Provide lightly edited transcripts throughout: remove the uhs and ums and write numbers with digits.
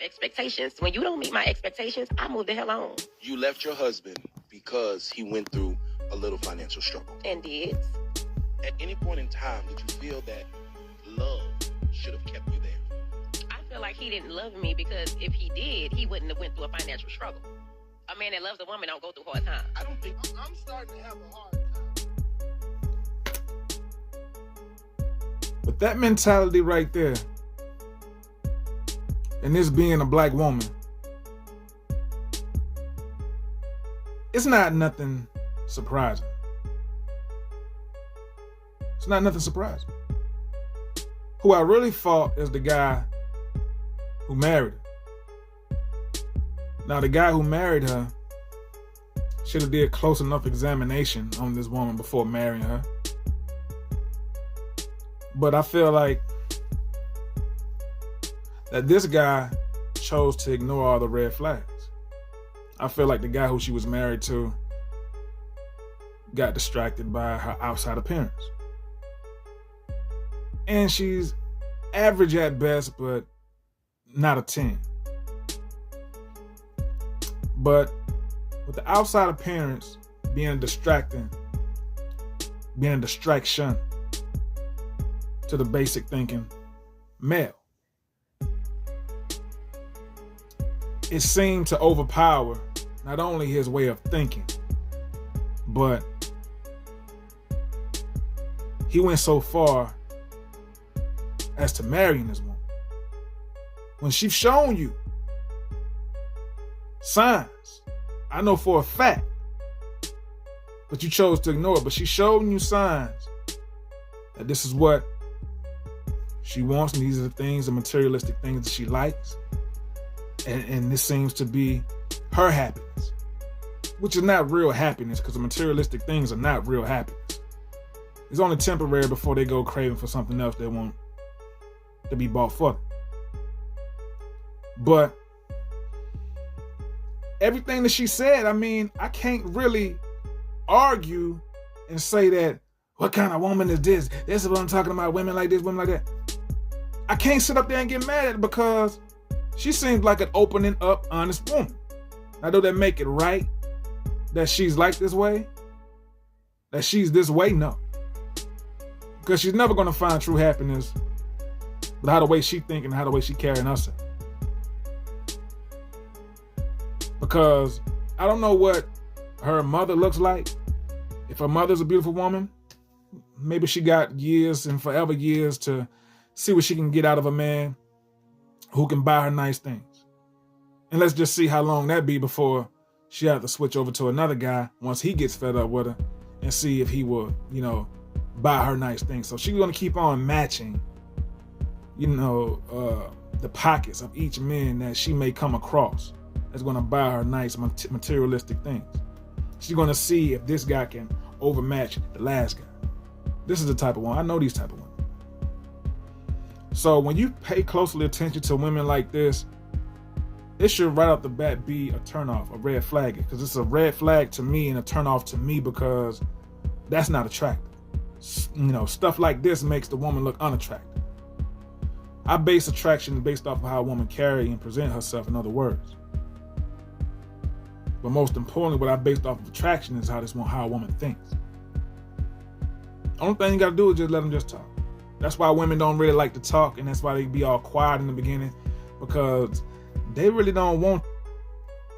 Expectations. When you don't meet my expectations, I move the hell on. You left your husband because he went through a little financial struggle. And did. At any point in time, did you feel that love should have kept you there? I feel like he didn't love me because if he did, he wouldn't have went through a financial struggle. A man that loves a woman don't go through hard times. I don't think I'm starting to have a hard time. But that mentality right there, and this being a black woman, it's not nothing surprising. It's not nothing surprising. Who I really fought is the guy who married her. Now, the guy who married her should have did close enough examination on this woman before marrying her. But I feel like that this guy chose to ignore all the red flags. I feel like the guy who she was married to got distracted by her outside appearance. And she's average at best, but not a 10. But with the outside appearance being a distraction to the basic thinking male, it seemed to overpower not only his way of thinking, but he went so far as to marrying this woman. When she's shown you signs, I know for a fact, but you chose to ignore it, but she's showing you signs that this is what she wants, and these are the things, the materialistic things that she likes. And this seems to be her happiness, which is not real happiness, because the materialistic things are not real happiness. It's only temporary before they go craving for something else they want to be bought for them. But everything that she said, I mean, I can't really argue and say that, what kind of woman is this? This is what I'm talking about, women like this, women like that. I can't sit up there and get mad at it because she seems like an opening up, honest woman. Now, do that make it right that she's like this way? That she's this way? No. Because she's never going to find true happiness with how the way she thinking, how the way she carrying herself. Because I don't know what her mother looks like. If her mother's a beautiful woman, maybe she got years and forever years to see what she can get out of a man who can buy her nice things. And let's just see how long that be before she have to switch over to another guy once he gets fed up with her and see if he will, buy her nice things. So she's going to keep on matching, the pockets of each man that she may come across that's going to buy her nice materialistic things. She's going to see if this guy can overmatch the last guy. This is the type of one. I know these type of women. So when you pay closely attention to women like this, it should right off the bat be a turnoff, a red flag. Because it's a red flag to me and a turnoff to me because that's not attractive. Stuff like this makes the woman look unattractive. I base attraction based off of how a woman carry and present herself, in other words. But most importantly, what I based off of attraction is how a woman thinks. Only thing you got to do is just let them just talk. That's why women don't really like to talk, and that's why they be all quiet in the beginning, because they really don't want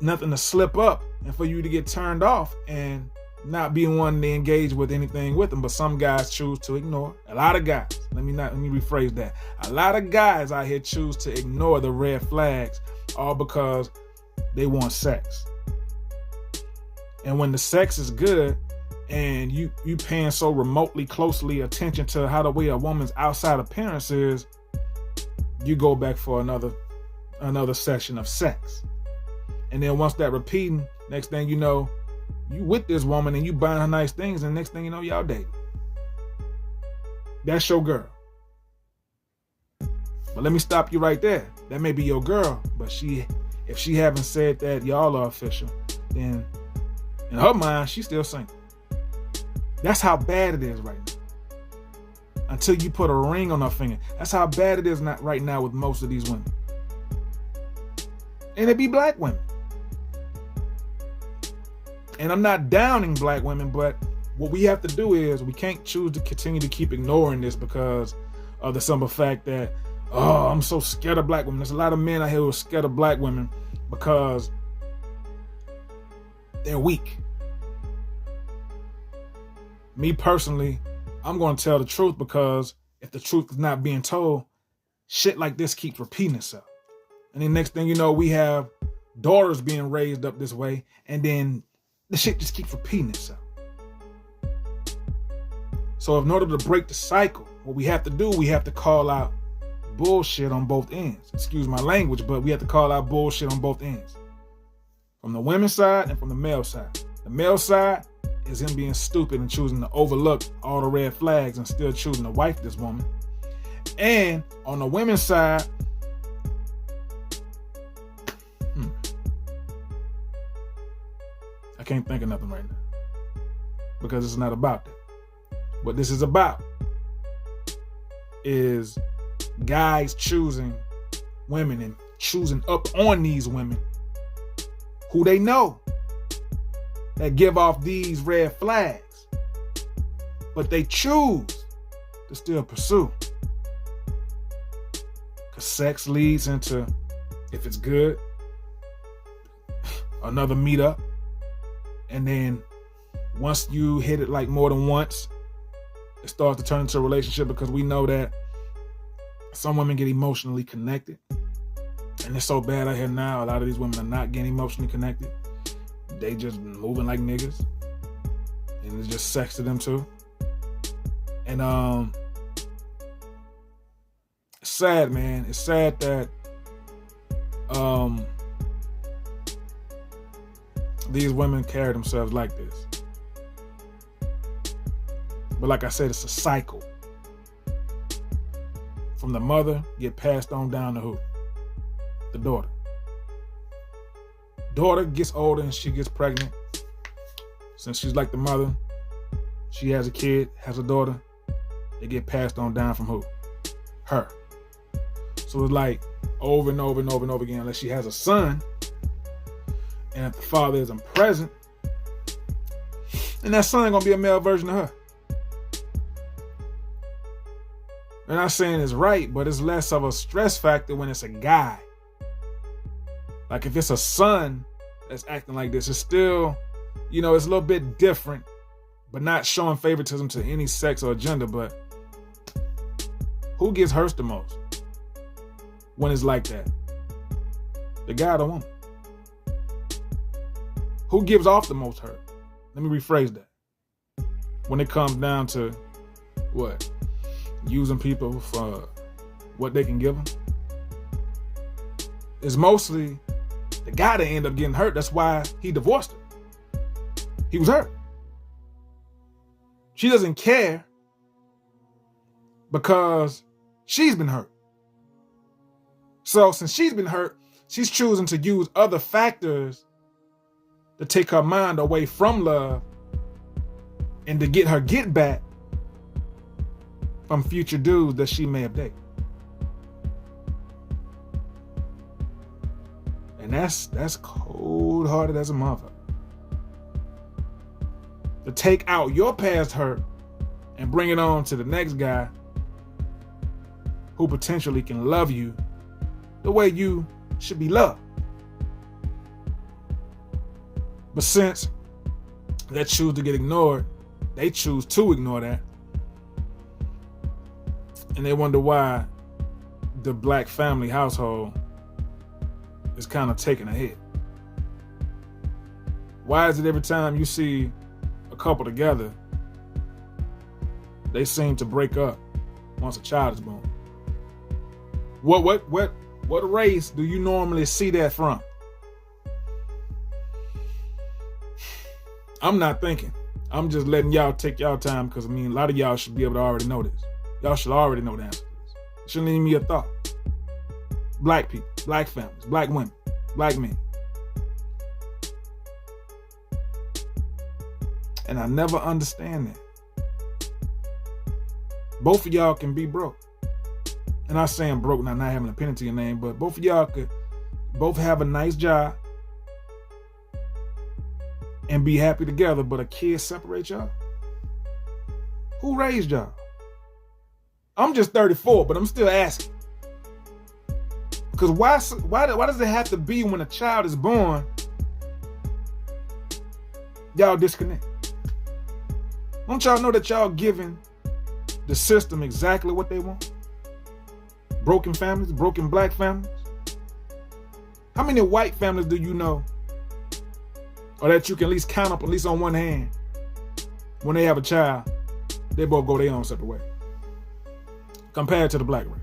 nothing to slip up and for you to get turned off and not be one to engage with anything with them. But some guys choose to ignore. A lot of guys, let me rephrase that. A lot of guys out here choose to ignore the red flags, all because they want sex. And when the sex is good, and you paying so remotely closely attention to how the way a woman's outside appearance is, you go back for another session of sex. And then once that repeating, next thing you know, you with this woman and you buying her nice things, and next thing you know, y'all dating. That's your girl. But let me stop you right there. That may be your girl, but if she haven't said that y'all are official, then in her mind, she's still single. That's how bad it is right now. Until you put a ring on her finger. That's how bad it is right now with most of these women. And it be black women. And I'm not downing black women, but what we have to do is we can't choose to continue to keep ignoring this because of the simple fact that, oh, I'm so scared of black women. There's a lot of men out here who are scared of black women because they're weak. Me personally, I'm going to tell the truth because if the truth is not being told, shit like this keeps repeating itself. And then next thing you know, we have daughters being raised up this way, and then the shit just keeps repeating itself. So in order to break the cycle, what we have to do, we have to call out bullshit on both ends. Excuse my language, but we have to call out bullshit on both ends. From the women's side and from the male side. The male side is him being stupid and choosing to overlook all the red flags and still choosing to wife this woman. And on the women's side, I can't think of nothing right now because it's not about that. What this is about is guys choosing women and choosing up on these women who they know that give off these red flags, but they choose to still pursue. Because sex leads into, if it's good, another meetup. And then once you hit it like more than once, it starts to turn into a relationship because we know that some women get emotionally connected. And it's so bad out here now, a lot of these women are not getting emotionally connected. They just moving like niggas. And it's just sex to them too. And it's sad, man. It's sad that these women carry themselves like this. But like I said, it's a cycle. From the mother, get passed on down to who? The daughter. Daughter gets older and she gets pregnant. Since she's like the mother, she has a kid, has a daughter. They get passed on down from who? Her. So it's like over and over and over and over again, unless she has a son, and if the father isn't present, then that son gonna be a male version of her. I'm not saying it's right, but it's less of a stress factor when it's a guy. Like if it's a son that's acting like this, it's still, it's a little bit different, but not showing favoritism to any sex or gender. But who gets hurt the most when it's like that? The guy or the woman? Who gives off the most hurt? Let me rephrase that. When it comes down to what? Using people for what they can give them. It's mostly the guy that ended up getting hurt. That's why he divorced her. He was hurt. She doesn't care because she's been hurt. So since she's been hurt, she's choosing to use other factors to take her mind away from love and to get her get back from future dudes that she may have dated. And that's cold-hearted as a motherfucker. To take out your past hurt and bring it on to the next guy who potentially can love you the way you should be loved. But since they choose to get ignored, they choose to ignore that. And they wonder why the black family household is kind of taking a hit. Why is it every time you see a couple together, they seem to break up once a child is born? What race do you normally see that from? I'm not thinking. I'm just letting y'all take y'all time because, a lot of y'all should be able to already know this. Y'all should already know the answer to this. It shouldn't even be a thought. Black people, black families, black women, black men. And I never understand that. Both of y'all can be broke. And I'm saying broke, not having a penny to your name, but both of y'all could, both have a nice job and be happy together, but a kid separate y'all? Who raised y'all? I'm just 34, but I'm still asking. Because why does it have to be when a child is born, y'all disconnect? Don't y'all know that y'all giving the system exactly what they want? Broken families, broken black families. How many white families do you know, or that you can at least count up at least on one hand, when they have a child, they both go their own separate way, compared to the black race?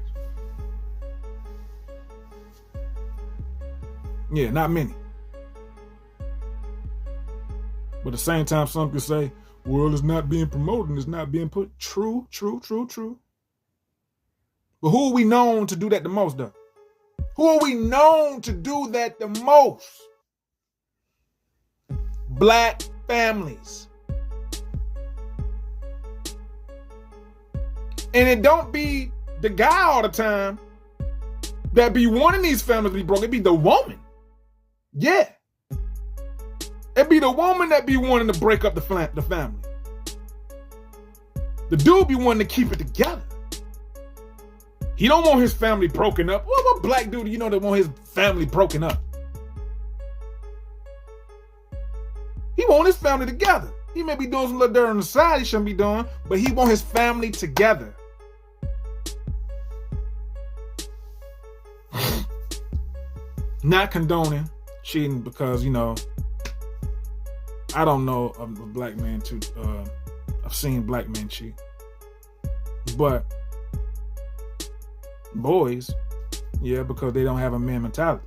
Yeah, not many. But at the same time, some could say, well, it's not being promoted and it's not being put. True. But who are we known to do that the most, though? Who are we known to do that the most? Black families. And it don't be the guy all the time that be wanting these families to be broken. It be the woman. Yeah. It be the woman that be wanting to break up the family. The dude be wanting to keep it together. He don't want his family broken up. What black dude do you know that want his family broken up? He want his family together. He may be doing some little dirt on the side he shouldn't be doing, but he want his family together. Not condoning cheating, because, you know, I don't know a black man I've seen black men cheat. But boys, yeah, because they don't have a man mentality.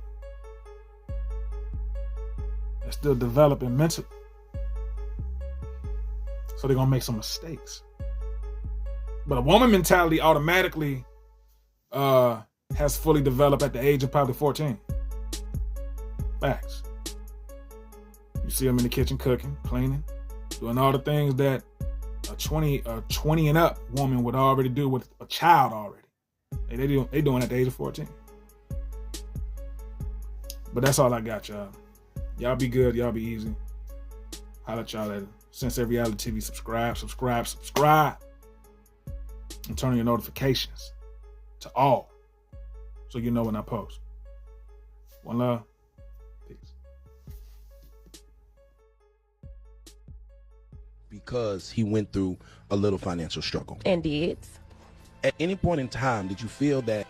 They're still developing mentally. So they're going to make some mistakes. But a woman mentality automatically has fully developed at the age of probably 14. Facts. You see them in the kitchen cooking, cleaning, doing all the things that a 20 and up woman would already do with a child already. They doing at the age of 14. But that's all I got, y'all. Y'all be good. Y'all be easy. Holla at y'all later. Sensei Reality TV, subscribe. And turn on your notifications to all, so you know when I post. One love. Peace. Because he went through a little financial struggle. And did. At any point in time, did you feel that